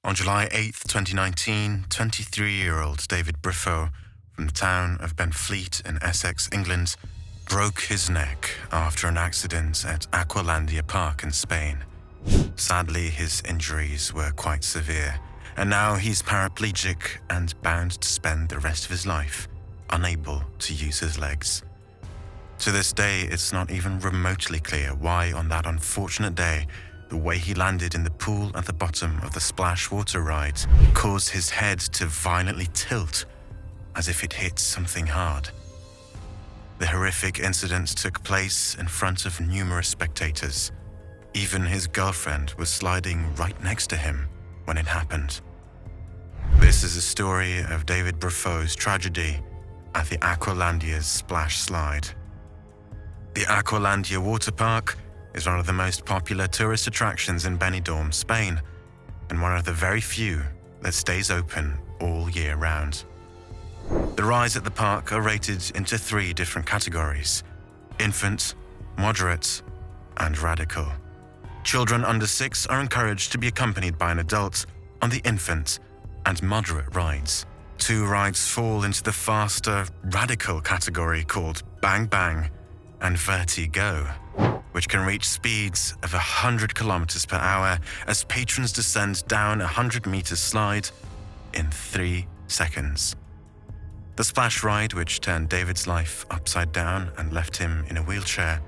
On July 8, 2019, 23-year-old David Briffaut from the town of Benfleet in Essex, England, broke his neck after an accident at Aqualandia Park in Spain. Sadly, his injuries were quite severe, and now he's paraplegic and bound to spend the rest of his life unable to use his legs. To this day, it's not even remotely clear why on that unfortunate day, the way he landed in the pool at the bottom of the splash water ride caused his head to violently tilt as if it hit something hard. The horrific incident took place in front of numerous spectators. Even his girlfriend was sliding right next to him when it happened. This is a story of David Briffaut's tragedy at the Aqualandia's splash slide. The Aqualandia Waterpark is one of the most popular tourist attractions in Benidorm, Spain, and one of the very few that stays open all year round. The rides at the park are rated into 3 different categories: infant, moderate, and radical. Children under 6 are encouraged to be accompanied by an adult on the infant and moderate rides. 2 rides fall into the faster, radical category called Bang Bang and Vertigo, which can reach speeds of 100 kilometers per hour as patrons descend down a 100-meter slide in 3 seconds. The splash ride, which turned David's life upside down and left him in a wheelchair,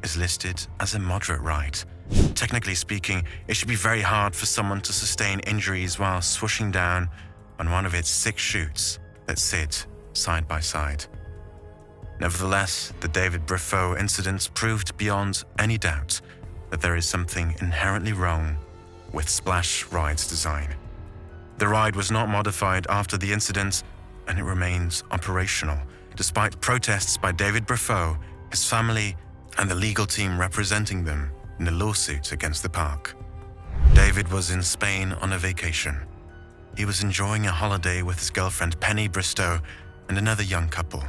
is listed as a moderate ride. Technically speaking, it should be very hard for someone to sustain injuries while swooshing down on one of its 6 chutes that sit side by side. Nevertheless, the David Briffaut incident proved beyond any doubt that there is something inherently wrong with Splash Ride's design. The ride was not modified after the incident, and it remains operational, despite protests by David Briffaut, his family, and the legal team representing them in a lawsuit against the park. David was in Spain on a vacation. He was enjoying a holiday with his girlfriend Penny Bristow and another young couple.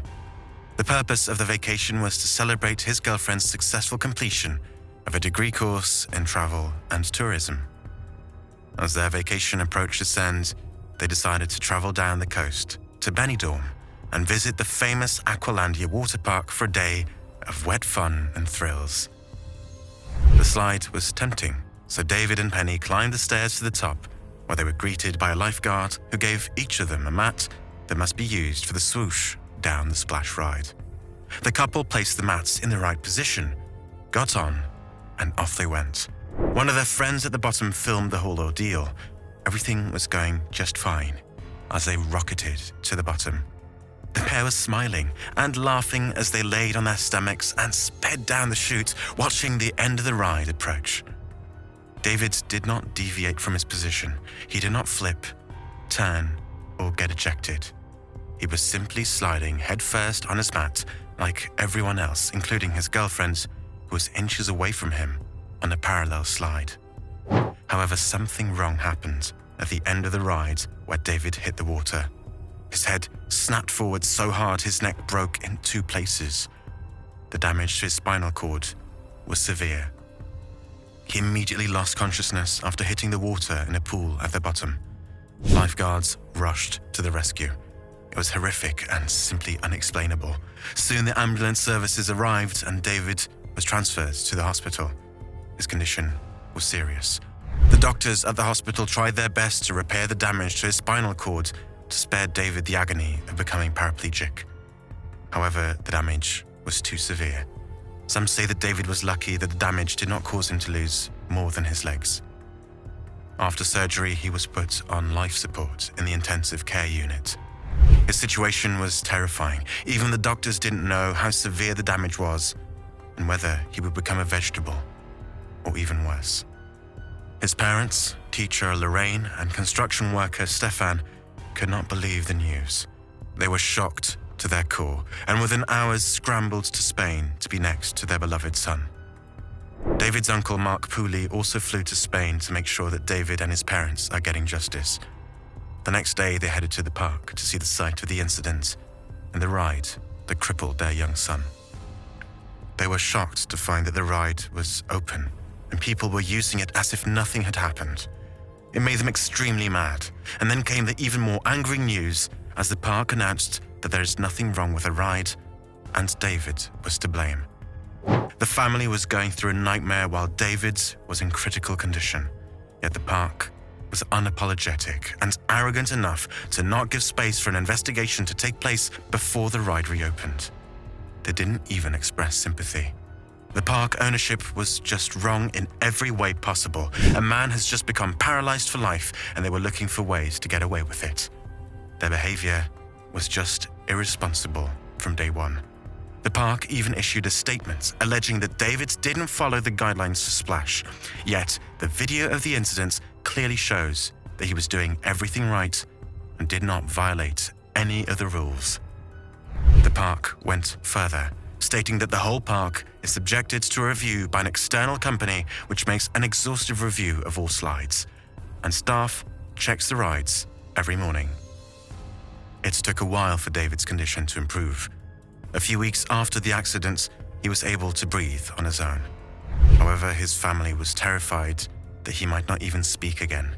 The purpose of the vacation was to celebrate his girlfriend's successful completion of a degree course in travel and tourism. As their vacation approached its end, they decided to travel down the coast to Benidorm and visit the famous Aqualandia Waterpark for a day of wet fun and thrills. The slide was tempting, so David and Penny climbed the stairs to the top, where they were greeted by a lifeguard who gave each of them a mat that must be used for the swoosh down the splash ride. The couple placed the mats in the right position, got on, and off they went. One of their friends at the bottom filmed the whole ordeal. Everything was going just fine as they rocketed to the bottom. The pair was smiling and laughing as they laid on their stomachs and sped down the chute, watching the end of the ride approach. David did not deviate from his position. He did not flip, turn, or get ejected. He was simply sliding headfirst on his mat like everyone else, including his girlfriend, who was inches away from him on a parallel slide. However, something wrong happened at the end of the ride where David hit the water. His head snapped forward so hard his neck broke in 2 places. The damage to his spinal cord was severe. He immediately lost consciousness after hitting the water in a pool at the bottom. Lifeguards rushed to the rescue. It was horrific and simply unexplainable. Soon the ambulance services arrived and David was transferred to the hospital. His condition was serious. The doctors at the hospital tried their best to repair the damage to his spinal cord to spare David the agony of becoming paraplegic. However, the damage was too severe. Some say that David was lucky that the damage did not cause him to lose more than his legs. After surgery, he was put on life support in the intensive care unit. His situation was terrifying. Even the doctors didn't know how severe the damage was and whether he would become a vegetable, or even worse. His parents, teacher Lorraine and construction worker Stefan, could not believe the news. They were shocked to their core and within hours scrambled to Spain to be next to their beloved son. David's uncle Mark Pooley also flew to Spain to make sure that David and his parents are getting justice. The next day they headed to the park to see the site of the incident and the ride that crippled their young son. They were shocked to find that the ride was open and people were using it as if nothing had happened. It made them extremely mad, and then came the even more angry news as the park announced that there is nothing wrong with the ride, and David was to blame. The family was going through a nightmare while David was in critical condition, yet the park was unapologetic and arrogant enough to not give space for an investigation to take place before the ride reopened. They didn't even express sympathy. The park ownership was just wrong in every way possible. A man has just become paralyzed for life, and they were looking for ways to get away with it. Their behavior was just irresponsible from day one. The park even issued a statement alleging that David didn't follow the guidelines for splash, yet the video of the incident clearly shows that he was doing everything right and did not violate any of the rules. The park went further, stating that the whole park is subjected to a review by an external company which makes an exhaustive review of all slides, and staff checks the rides every morning. It took a while for David's condition to improve. A few weeks after the accident, he was able to breathe on his own. However, his family was terrified that he might not even speak again.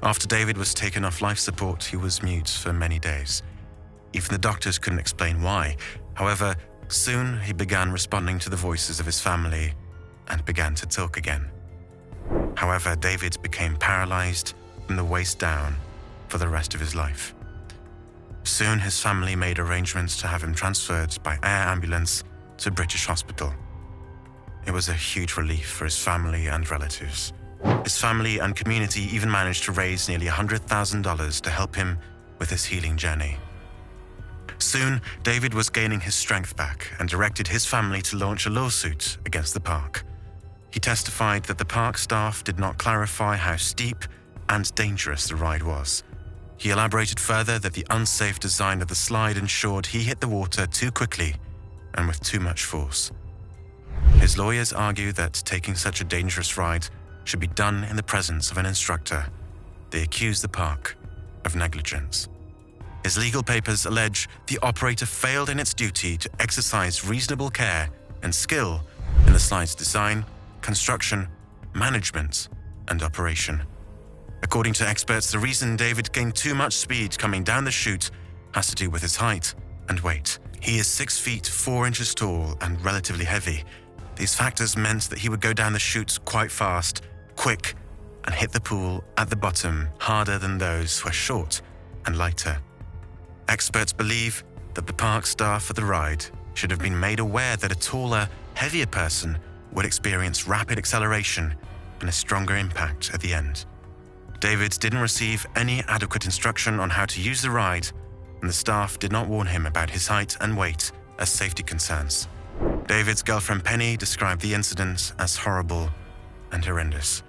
After David was taken off life support, he was mute for many days. Even the doctors couldn't explain why. However, soon he began responding to the voices of his family and began to talk again. However, David became paralyzed from the waist down for the rest of his life. Soon his family made arrangements to have him transferred by air ambulance to British hospital. It was a huge relief for his family and relatives. His family and community even managed to raise nearly $100,000 to help him with his healing journey. Soon, David was gaining his strength back and directed his family to launch a lawsuit against the park. He testified that the park staff did not clarify how steep and dangerous the ride was. He elaborated further that the unsafe design of the slide ensured he hit the water too quickly and with too much force. His lawyers argue that taking such a dangerous ride should be done in the presence of an instructor. They accuse the park of negligence. His legal papers allege the operator failed in its duty to exercise reasonable care and skill in the slide's design, construction, management, and operation. According to experts, the reason David gained too much speed coming down the chute has to do with his height and weight. He is 6 feet 4 inches tall and relatively heavy. These factors meant that he would go down the chute quite fast, quick, and hit the pool at the bottom harder than those who are short and lighter. Experts believe that the park staff for the ride should have been made aware that a taller, heavier person would experience rapid acceleration and a stronger impact at the end. David didn't receive any adequate instruction on how to use the ride, and the staff did not warn him about his height and weight as safety concerns. David's girlfriend Penny described the incident as horrible and horrendous.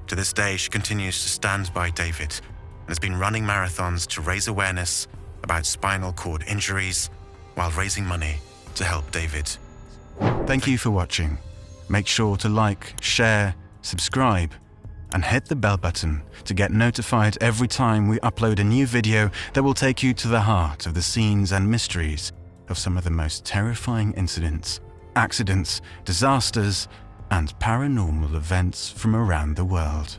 To this day, she continues to stand by David and has been running marathons to raise awareness about spinal cord injuries while raising money to help David. Thank you for watching. Make sure to like, share, subscribe, and hit the bell button to get notified every time we upload a new video that will take you to the heart of the scenes and mysteries of some of the most terrifying incidents, accidents, disasters, and paranormal events from around the world.